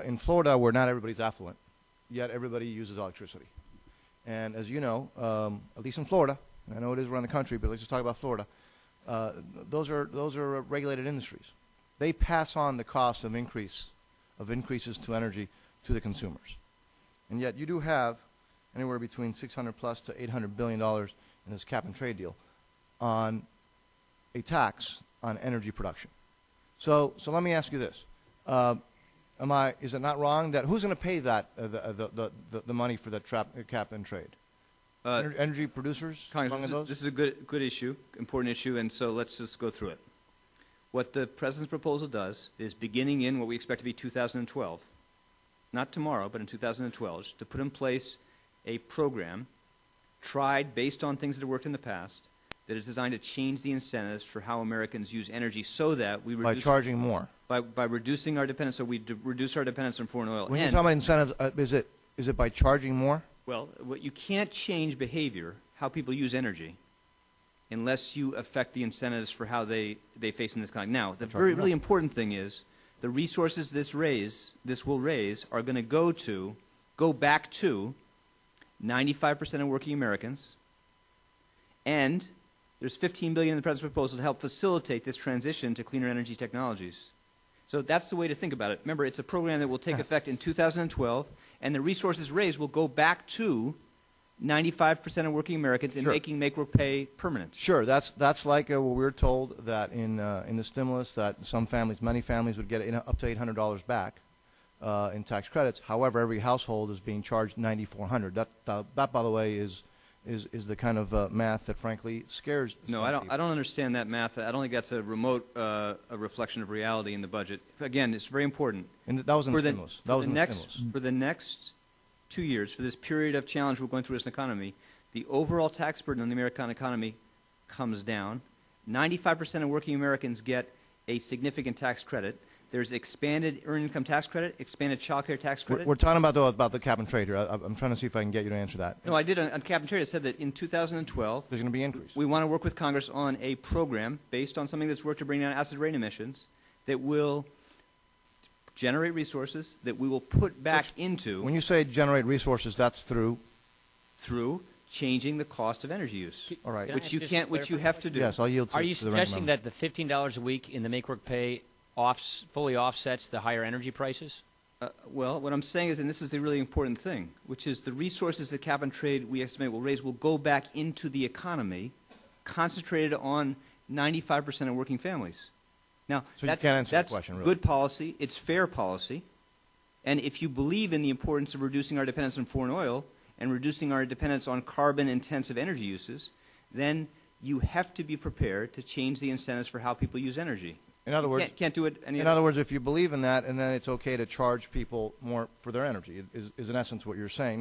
In Florida, where not everybody's affluent, yet everybody uses electricity. And as you know, at least in Florida, I know it is around the country, but let's just talk about Florida. Those are regulated industries. They pass on the cost of increases to energy to the consumers. And yet you do have anywhere between 600 plus to $800 billion in this cap and trade deal on a tax on energy production. So let me ask you this. Is it not wrong that who's going to pay that the money for that cap and trade? Energy producers? This is a good issue, important issue, and so let's just go through it. What the President's proposal does is, beginning in what we expect to be 2012, not tomorrow, but in 2012, to put in place a program tried based on things that have worked in the past that is designed to change the incentives for how Americans use energy so that we reduce... By charging more. By reducing our dependence, so we reduce our dependence on foreign oil. When you talk about incentives, is it by charging more? Well, you can't change behavior, how people use energy, unless you affect the incentives for how they face in this kind. Now, the really important thing is the resources this will raise are going to go back to 95% of working Americans, and there's $15 billion in the President's proposal to help facilitate this transition to cleaner energy technologies. So that's the way to think about it. Remember, it's a program that will take effect in 2012, and the resources raised will go back to 95% of working Americans in making make-work pay permanent. Sure, that's like what we were told that in the stimulus that many families would get up to $800 back in tax credits. However, every household is being charged $9,400. That, by the way, is the kind of math that frankly scares. No, I don't understand that math. I don't think that's a remote a reflection of reality in the budget. Again, it's very important. And that was in the stimulus. For the next 2 years, for this period of challenge we're going through as an economy, the overall tax burden on the American economy comes down. 95% of working Americans get a significant tax credit. There's expanded earned income tax credit, expanded child care tax credit. We're talking about the cap and trade here. I'm trying to see if I can get you to answer that. No, I did on cap and trade. I said that in 2012, there's going to be an increase. We want to work with Congress on a program based on something that's worked to bring down acid rain emissions that will generate resources that we will put back into. When you say generate resources, that's through changing the cost of energy use. All right. Which you have to do. Yes, I'll yield to. Are you suggesting that the $15 a week in the make-work pay fully offsets the higher energy prices? Well, what I'm saying is, and this is the really important thing, which is the resources that cap and trade we estimate will raise will go back into the economy, concentrated on 95% of working families. Now, so that's question, really. Good policy. It's fair policy. And if you believe in the importance of reducing our dependence on foreign oil and reducing our dependence on carbon-intensive energy uses, then you have to be prepared to change the incentives for how people use energy. In other words, can't do it. In other words, if you believe in that, and then it's okay to charge people more for their energy, is in essence what you're saying.